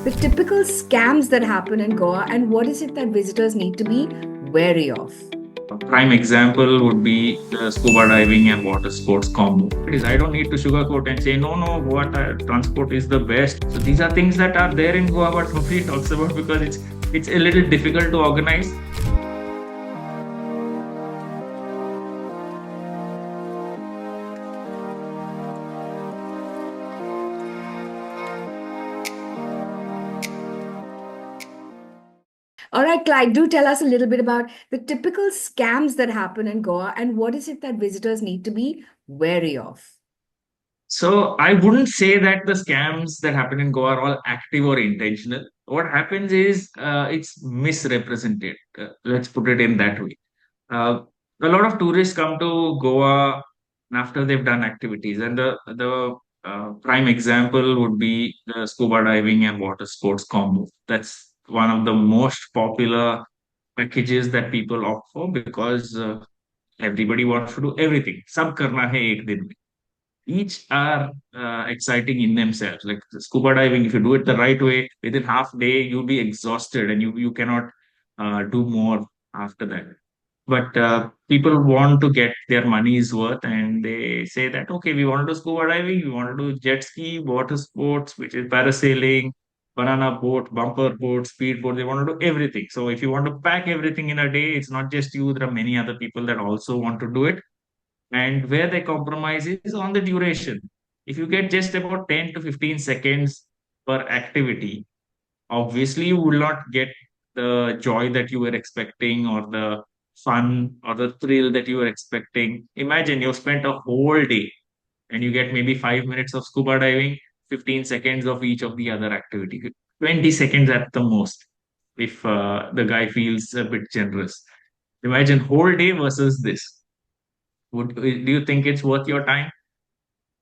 the typical scams that happen in Goa and what is it that visitors need to be wary of? A prime example would be the scuba diving and water sports combo. It is, I don't need to sugarcoat and say, no, no, water transport is the best. So these are things that are there in Goa, but nobody talks about because it's a little difficult to organize. All right, Clyde, do tell us a little bit about the typical scams that happen in Goa and what is it that visitors need to be wary of? So I wouldn't say that the scams that happen in Goa are all active or intentional. What happens is it's misrepresented. Let's put it in that way. Uh, a lot of tourists come to Goa after they've done activities, and the prime example would be the scuba diving and water sports combo. That's one of the most popular packages that people opt for because everybody wants to do everything. Sab karna hai ek din mein. Each are exciting in themselves. Like scuba diving, if you do it the right way, within half day you'll be exhausted and you cannot do more after that. But people want to get their money's worth and they say that, okay, we want to do scuba diving, we want to do jet ski, water sports, which is parasailing, banana boat, bumper boat, speed boat. They want to do everything. So if you want to pack everything in a day, it's not just you, there are many other people that also want to do it. And where they compromise is on the duration. If you get just about 10 to 15 seconds per activity, obviously you will not get the joy that you were expecting or the fun or the thrill that you were expecting. Imagine you spent a whole day and you get maybe 5 minutes of scuba diving, 15 seconds of each of the other activity, 20 seconds at the most, if the guy feels a bit generous. Imagine whole day versus this. Do you think it's worth your time?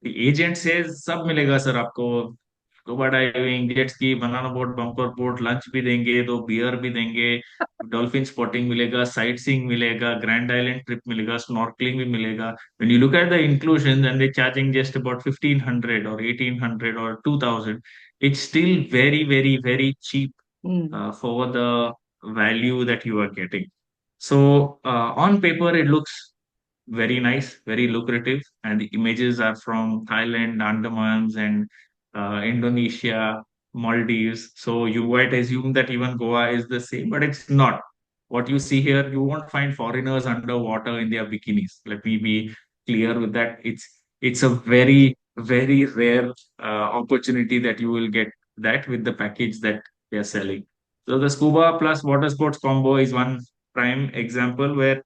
The agent says सब मिलेगा sir आपको, scuba diving, jet ski, banana boat, bumper boat, lunch भी देंगे, दो beer भी देंगे, dolphin spotting मिलेगा, sight seeing मिलेगा, ग्रैंड आइलैंड ट्रिप मिलेगा, स्नॉर्कलिंग भी मिलेगा. When you look at the inclusions and they're charging just about 1,500 or 1,800 or 2,000, it's still very, very, very cheap Hmm. for the value that you are getting. So on paper, it looks very nice, very lucrative, and the images are from Thailand, Andamans, and Indonesia, Maldives. So you might assume that even Goa is the same, but it's not. What you see here, you won't find foreigners underwater in their bikinis. Let me be clear with that. It's a very, very rare opportunity that you will get that with the package that they're selling. So the scuba plus water sports combo is one prime example where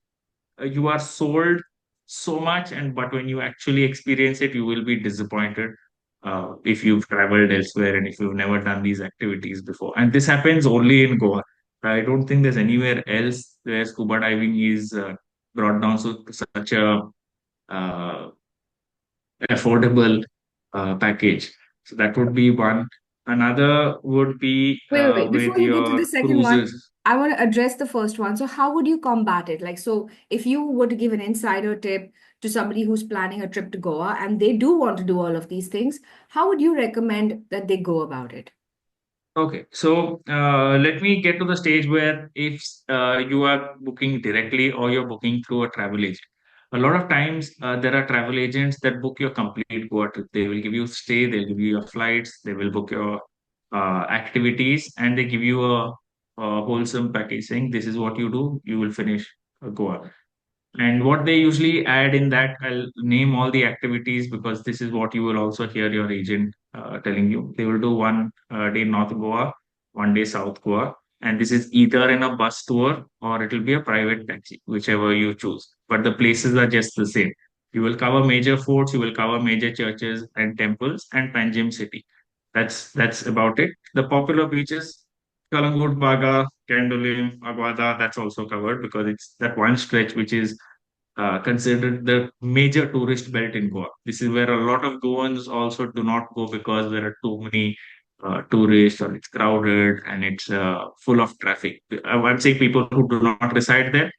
you are sold so much, and but when you actually experience it you will be disappointed if you've traveled elsewhere and if you've never done these activities before. And this happens only in Goa. I don't think there's anywhere else where scuba diving is brought down to such a uh, affordable package. So that would be one. Another would be Wait. with Before you get to the your second one, cruises. I want to address the first one. So, how would you combat it? Like, so if you were to give an insider tip to somebody who's planning a trip to Goa and they do want to do all of these things, how would you recommend that they go about it? Okay, so let me get to the stage where if you are booking directly or you're booking through a travel agent. A lot of times there are travel agents that book your complete Goa trip. They will give you stay, they'll give you your flights, they will book your activities, and they give you a wholesome package saying this is what you do, you will finish Goa. And what they usually add in that, I'll name all the activities because this is what you will also hear your agent telling you. They will do one day North Goa, one day South Goa, and this is either in a bus tour or it will be a private taxi, whichever you choose. But the places are just the same. You will cover major forts, you will cover major churches and temples, and Panjim city. That's about it. The popular beaches, Kalangut, Baga, Candolim, Aguada, that's also covered because it's that one stretch which is considered the major tourist belt in Goa. This is where a lot of Goans also do not go because there are too many tourists or it's crowded and it's full of traffic. I'm saying people who do not reside there,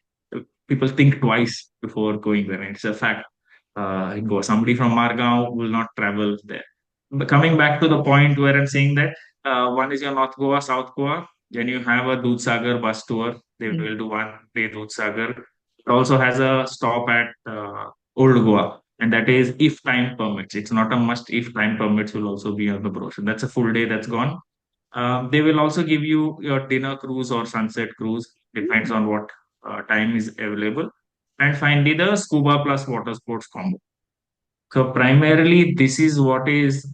people think twice before going there. And it's a fact in Goa. Somebody from Margao will not travel there. But coming back to the point where I'm saying that One is your North Goa, South Goa. Then you have a Dudhsagar bus tour. They Mm. will do 1 day Dudhsagar. It also has a stop at Old Goa, and that is if time permits. It's not a must. If time permits, will also be on the brochure. That's a full day that's gone. They will also give you your dinner cruise or sunset cruise, depends Mm. on what time is available. And finally, the scuba plus water sports combo. So primarily, this is what is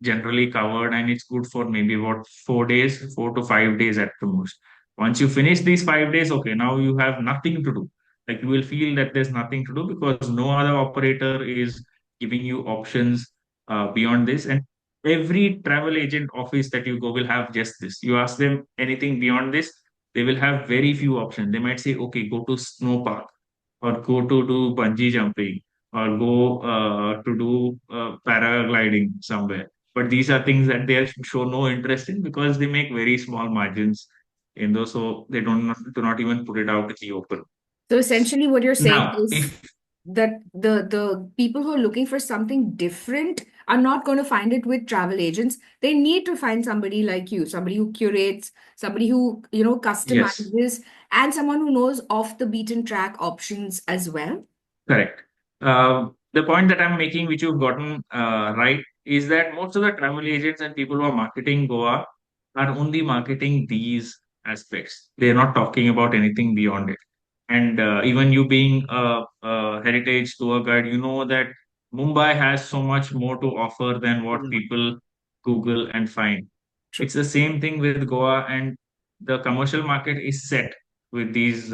generally covered, and it's good for maybe about 4 days, 4 to 5 days at the most. Once you finish these 5 days, okay, now you have nothing to do. Like you will feel that there's nothing to do because no other operator is giving you options beyond this. And every travel agent office that you go will have just this. You ask them anything beyond this, they will have very few options. They might say, okay, go to snow park or go to do bungee jumping or go to do paragliding somewhere. But these are things that they show no interest in because they make very small margins in those, so they do not even put it out in the open. So essentially, what you're saying Now, is if that the people who are looking for something different are not going to find it with travel agents. They need to find somebody like you, somebody who curates, somebody who, yes, customizes, and someone who knows off the beaten track options as well. correct. The point that I'm making, which you've gotten right, is that most of the travel agents and people who are marketing Goa are only marketing these aspects. They're not talking about anything beyond it. And even you being a heritage tour guide, you know that Mumbai has so much more to offer than what Yeah. people Google and find. True. It's the same thing with Goa, and the commercial market is set with these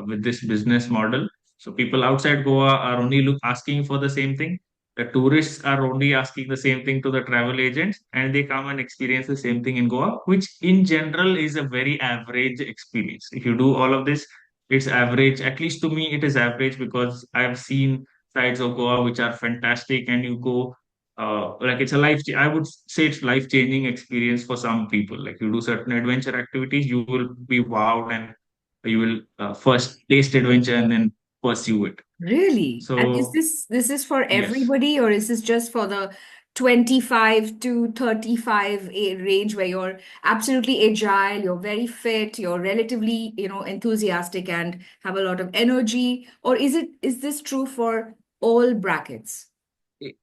with this business model. So people outside Goa are only asking for the same thing. The tourists are only asking the same thing to the travel agents, and they come and experience the same thing in Goa, which in general is a very average experience. If you do all of this, it's average. At least to me, it is average because I've seen sides of Goa which are fantastic, and you go like it's a I would say it's life changing experience for some people. Like you do certain adventure activities, you will be wowed, and you will first taste adventure and then pursue it. Really? And is So this is for yes, everybody, or is this just for the 25 to 35 range where you're absolutely agile, you're very fit, you're relatively, enthusiastic and have a lot of energy? Or is this true for all brackets?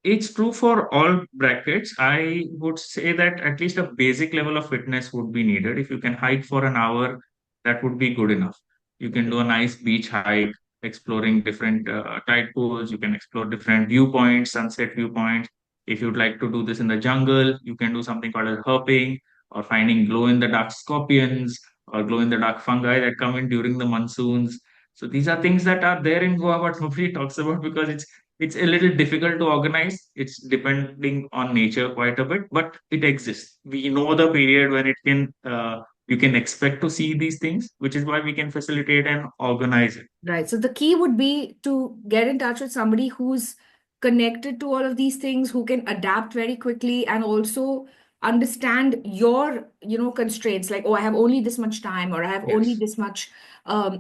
It's true for all brackets. I would say that at least a basic level of fitness would be needed. If you can hike for an hour, that would be good enough. You can do a nice beach hike, exploring different tide pools. You can explore different viewpoints, sunset viewpoints. If you'd like to do this in the jungle, you can do something called as herping or finding glow in the dark scorpions or glow in the dark fungi that come in during the monsoons. So these are things that are there in Goa, but nobody talks about because it's a little difficult to organize. It's depending on nature quite a bit, but it exists. We know the period when it can you can expect to see these things, which is why we can facilitate and organize it. Right. So the key would be to get in touch with somebody who's connected to all of these things, who can adapt very quickly and also understand your, constraints. Like, oh, I have only this much time, or I have only Yes, this much,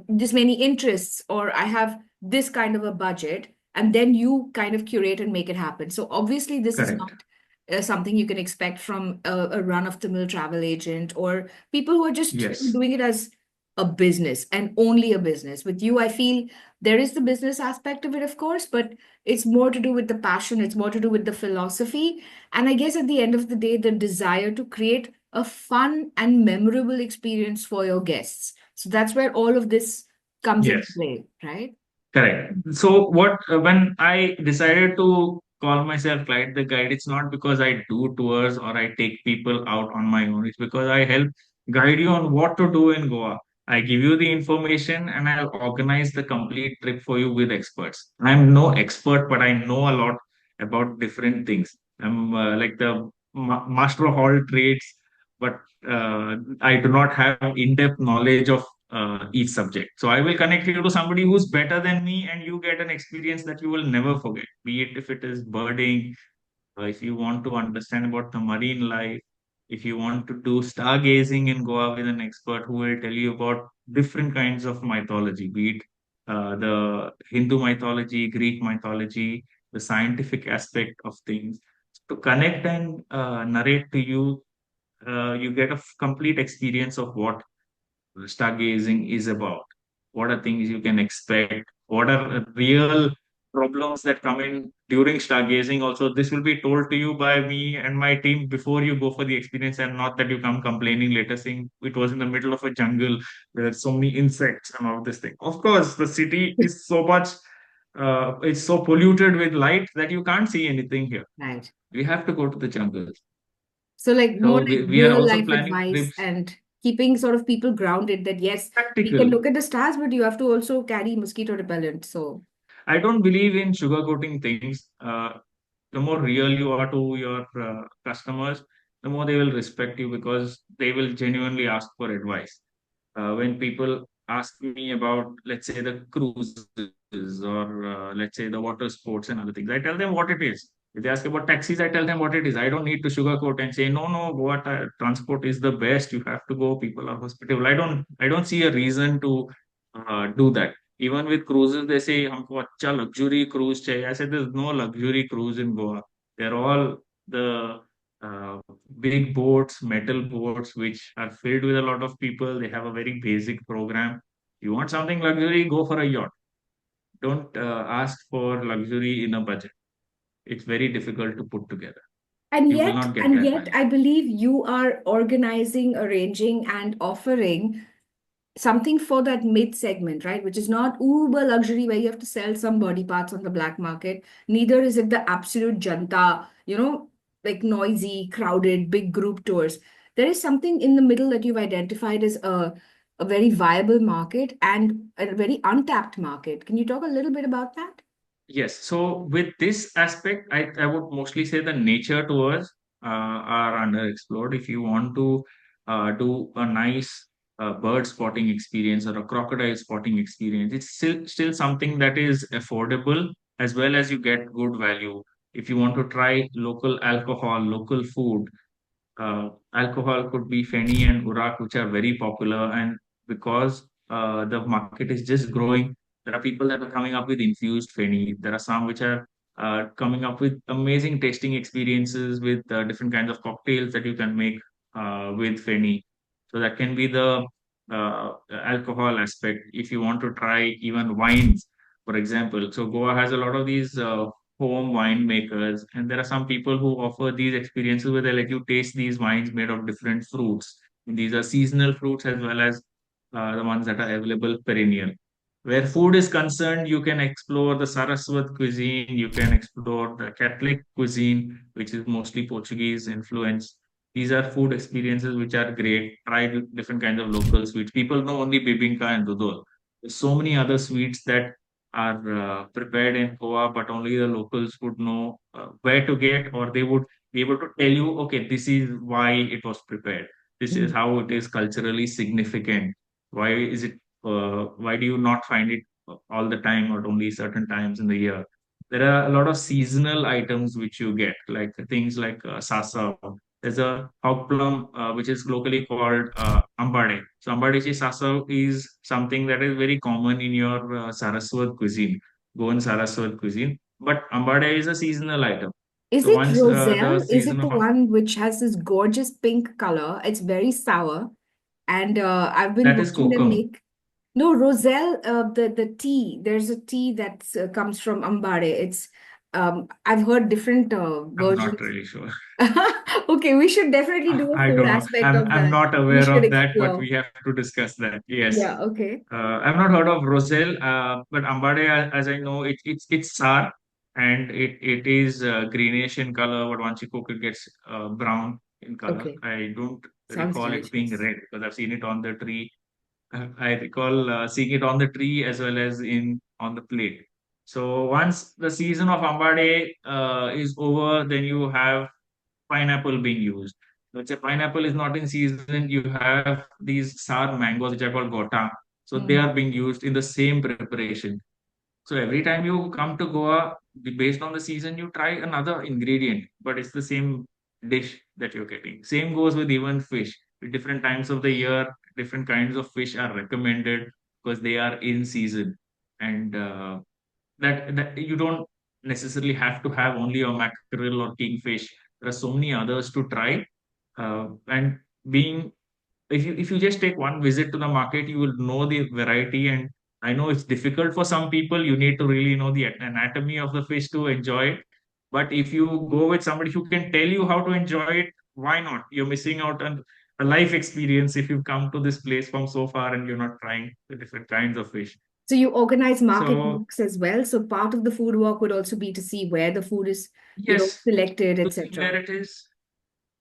this many interests, or I have this kind of a budget. And then you kind of curate and make it happen. So obviously, this is correct. not something you can expect from a run-of-the-mill travel agent or people who are just Yes, doing it as a business and only a business. With you, I feel there is the business aspect of it, of course, but it's more to do with the passion, it's more to do with the philosophy. And I guess at the end of the day, the desire to create a fun and memorable experience for your guests. So that's where all of this comes into yes. play, right? Correct. So what when I decided to call myself Clyde the Guide, it's not because I do tours or I take people out on my own. It's because I help guide you on what to do in Goa. I give you the information and I'll organize the complete trip for you with experts. I'm no expert, but I know a lot about different things. I'm like the master of all trades, but I do not have in-depth knowledge of each subject. So I will connect you to somebody who's better than me, and you get an experience that you will never forget. Be it if it is birding, if you want to understand about the marine life, if you want to do stargazing in Goa with an expert who will tell you about different kinds of mythology, be it the Hindu mythology, Greek mythology, the scientific aspect of things, to connect and narrate to you you get a complete experience of what stargazing is about. What are things you can expect? What are real problems that come in during stargazing? Also, this will be told to you by me and my team before you go for the experience, and not that you come complaining later saying it was in the middle of a jungle. There are so many insects and all this thing. Of course, the city is so much. It's so polluted with light that you can't see anything here. Right. We have to go to the jungles. So, like more So like we are real also life planning advice trips and keeping sort of people grounded that yes, we can practical. look at the stars, but you have to also carry mosquito repellent. So, I don't believe in sugarcoating things. The more real you are to your customers, the more they will respect you because they will genuinely ask for advice. When people ask me about, let's say, the cruises or let's say the water sports and other things, I tell them what it is. If they ask about taxis, I tell them what it is. I don't need to sugarcoat and say, no, no, what transport is the best. You have to go. People are hospitable. I don't see a reason to do that. Even with cruises, they say, हमको अच्छा luxury cruise चाहिए. I said, there's no luxury cruise in Goa. They're all the uh, big boats, metal boats, which are filled with a lot of people. They have a very basic program. You want something luxury, go for a yacht. Don't ask for luxury in a budget. It's very difficult to put together. You will not get and that yet, value. I believe you are organizing, arranging, and offering something for that mid segment, right? Which is not uber luxury where you have to sell some body parts on the black market. Neither is it the absolute janta, like noisy, crowded, big group tours. There is something in the middle that you've identified as a very viable market and a very untapped market. Can you talk a little bit about that? Yes. So with this aspect, I would mostly say the nature tours are underexplored. If you want to do a nice bird spotting experience or a crocodile spotting experience, it's still something that is affordable as well as you get good value. If you want to try local alcohol, local food, alcohol could be Feni and Urak, which are very popular. And because the market is just growing, there are people that are coming up with infused Feni. There are some which are coming up with amazing tasting experiences with different kinds of cocktails that you can make with Feni. So that can be the alcohol aspect. If you want to try even wines, for example, so Goa has a lot of these home winemakers, and there are some people who offer these experiences where they let you taste these wines made of different fruits. And these are seasonal fruits as well as the ones that are available perennial. Where food is concerned, you can explore the Saraswat cuisine, you can explore the Catholic cuisine, which is mostly Portuguese influence. These are food experiences which are great. Try different kinds of local sweets. People know only bibinka and dudol. There's so many other sweets that are prepared in Goa, but only the locals would know where to get, or they would be able to tell you, okay, this is why it was prepared. This is how it is culturally significant. Why is it? Why do you not find it all the time, or only certain times in the year? There are a lot of seasonal items which you get, like things like sasa. There's a hog plum, which is locally called ambade. So ambade sasa is something that is very common in your Saraswat cuisine, Goan Saraswat cuisine. But ambade is a seasonal item. Is So it once the Roselle? Is season it the of one which has this gorgeous pink color? It's very sour. And I've been that is watching them kokum, make. No, Roselle, the tea. There's a tea that comes from Ambare. I've heard different I'm not versions. really sure. Okay, we should definitely do a I food don't know. aspect I'm of I'm that. not We aware should of that, but explore. we have to discuss that. Yes. Yeah, okay. I've not heard of Roselle, but Ambade, as I know, it's sour and it is greenish in color. But once you cook, it gets brown in color. Okay. I don't Sounds recall it being delicious. red because I've seen it on the tree. I recall seeing it on the tree as well as in on the plate. So once the season of Ambade is over, then you have pineapple being used. Let's say pineapple is not in season, you have these sour mangoes which are called gota. So they Mm. are being used in the same preparation. So every time you come to Goa, based on the season, you try another ingredient, but it's the same dish that you're getting. Same goes with even fish. With different times of the year, different kinds of fish are recommended because they are in season. And that you don't necessarily have to have only a mackerel or kingfish. There are so many others to try. And being if you just take one visit to the market, you will know the variety. And I know it's difficult for some people. You need to really know the anatomy of the fish to enjoy it. But if you go with somebody who can tell you how to enjoy it, why not? You're missing out on a life experience if you've come to this place from so far and you're not trying the different kinds of fish. So you organize market So walks as well. So part of the food walk would also be to see where the food is, yes, selected, to see etc. where it is.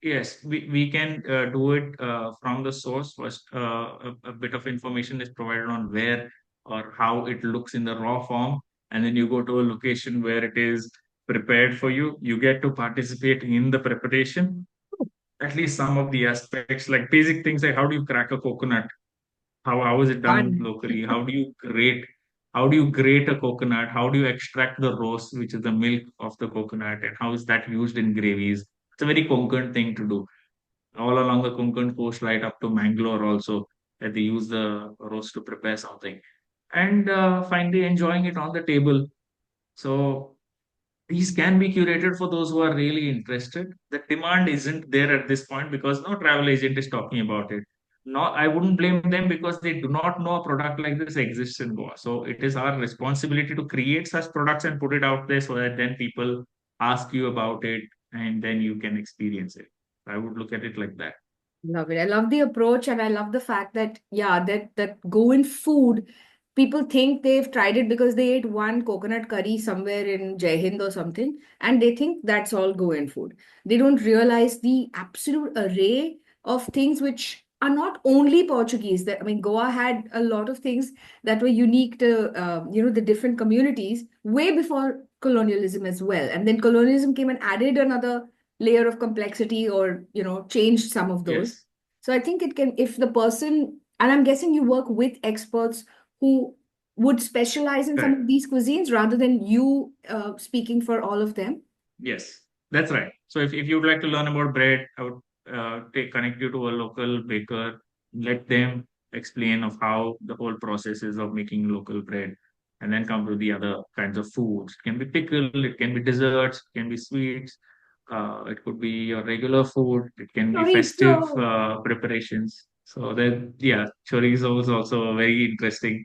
Yes, we can do it from the source first. A bit of information is provided on where or how it looks in the raw form, and then you go to a location where it is prepared for you. You get to participate in the preparation, at least some of the aspects, like basic things like how do you crack a coconut? How is it done Fun. locally? How do you grate a coconut? How do you extract the rose, which is the milk of the coconut, and how is that used in gravies? It's a very Konkan thing to do all along the Konkan coast, right up to Mangalore also, that they use the roast to prepare something. And finally, enjoying it on the table. So these can be curated for those who are really interested. The demand isn't there at this point because no travel agent is talking about it. No, I wouldn't blame them because they do not know a product like this exists in Goa. So it is our responsibility to create such products and put it out there so that then people ask you about it and then you can experience it. I would look at it like that. Love it. I love the approach, and I love the fact that, yeah, that Goan food, people think they've tried it because they ate one coconut curry somewhere in Jai Hind or something, and they think that's all Goan food. They don't realize the absolute array of things which are not only Portuguese. That, I mean, Goa had a lot of things that were unique to the different communities way before colonialism as well. And then colonialism came and added another layer of complexity, or changed some of those. Yes, So I think it can, if the person, and I'm guessing you work with experts who would specialize in some correct. of these cuisines rather than you speaking for all of them. Yes, that's right. So if you would like to learn about bread, I would connect you to a local baker, let them explain of how the whole process is of making local bread, and then come to the other kinds of foods. It can be pickle, it can be desserts, it can be sweets, it could be your regular food, it can be Chorizo. festive preparations. So that yeah, chorizo is also very interesting.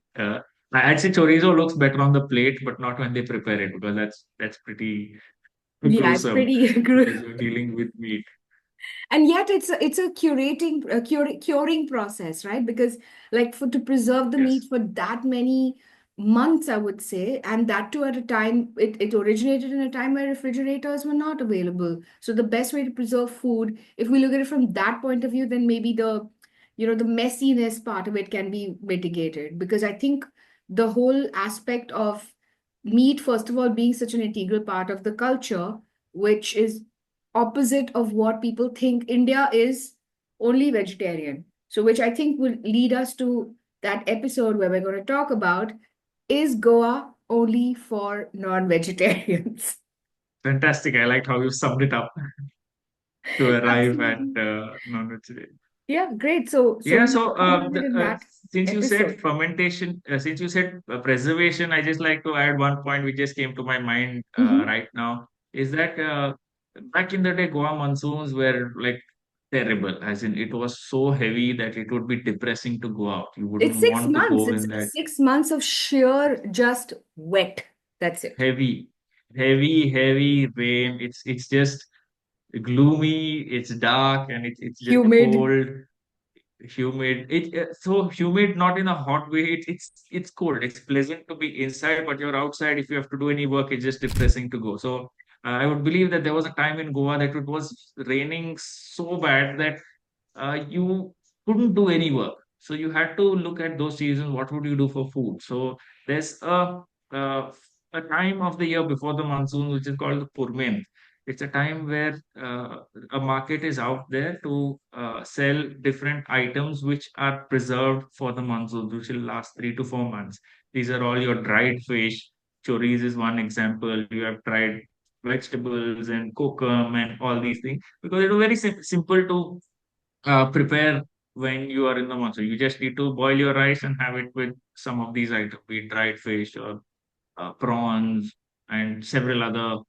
I'd say chorizo looks better on the plate, but not when they prepare it because that's pretty Yeah, it's gruesome pretty because good. you're dealing with meat. And yet it's a curing process, right? Because like for to preserve the meat Yes, for that many months, I would say, and that too at a time, it originated in a time where refrigerators were not available. So the best way to preserve food, if we look at it from that point of view, then maybe the messiness part of it can be mitigated. Because I think the whole aspect of meat, first of all, being such an integral part of the culture, which is opposite of what people think India is only vegetarian. So, which I think will lead us to that episode where we're going to talk about, is Goa only for non-vegetarians? fantastic. I liked how you summed it up to arrive at Absolutely. non-vegetarian. Yeah, great. So Yeah, we'll so talk about it in that since you said episode. fermentation, since you said preservation, I just like to add one point which just came to my mind Mhm. right now is that back in the day, Goa monsoons were like terrible, as in it was so heavy that it would be depressing to go out. You It's wouldn't six want to months. go It's in that 6 months of sheer just wet. That's it. heavy, heavy rain. It's just gloomy. It's dark and it's just Humid. cold, humid. It so humid, not in a hot way. It's cold. It's pleasant to be inside, but you're outside. If you have to do any work, it's just depressing to go. So I would believe that there was a time in Goa that it was raining so bad that you couldn't do any work. So you had to look at those seasons. What would you do for food? So there's uh, a time of the year before the monsoon, which is called the Purmen. It's a time where a market is out there to sell different items which are preserved for the monsoon, which will last 3 to 4 months. These are all your dried fish. Chorizo is one example. You have dried vegetables and kokum and all these things because it was very simple to prepare when you are in the monsoon. You just need to boil your rice and have it with some of these items, be it dried fish or prawns and several other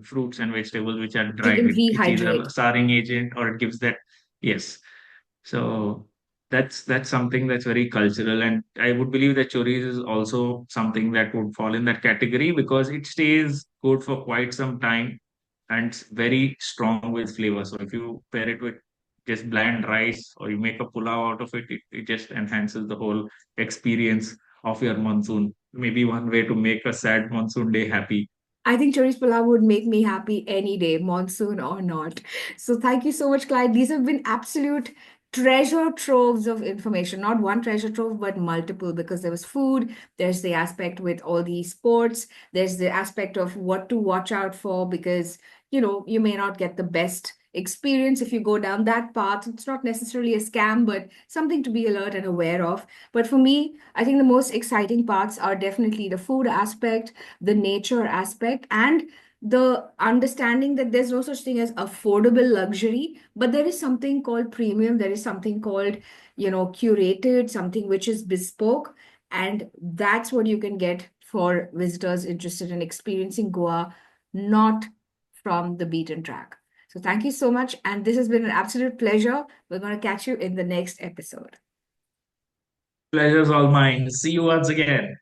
fruits and vegetables which are They dried. can It's either a rehydrate. souring agent or it gives that. Yes. So that's something that's very cultural, and I would believe that chorizo is also something that would fall in that category because it stays good for quite some time and it's very strong with flavor. So if you pair it with just bland rice or you make a pulao out of it, it just enhances the whole experience of your monsoon. Maybe one way to make a sad monsoon day happy. I think chorizo pulao would make me happy any day, monsoon or not. So thank you so much, Clyde. These have been absolute treasure troves of information. Not one treasure trove, but multiple, because there was food, there's the aspect with all the sports, there's the aspect of what to watch out for, because you may not get the best experience if you go down that path. It's not necessarily a scam, but something to be alert and aware of. But for me, I think the most exciting parts are definitely the food aspect, the nature aspect, and the understanding that there's no such thing as affordable luxury, but there is something called premium, there is something called curated, something which is bespoke, and that's what you can get for visitors interested in experiencing Goa, not from the beaten track. So thank you so much, and this has been an absolute pleasure. We're going to catch you in the next episode. Pleasure's all mine. See you once again.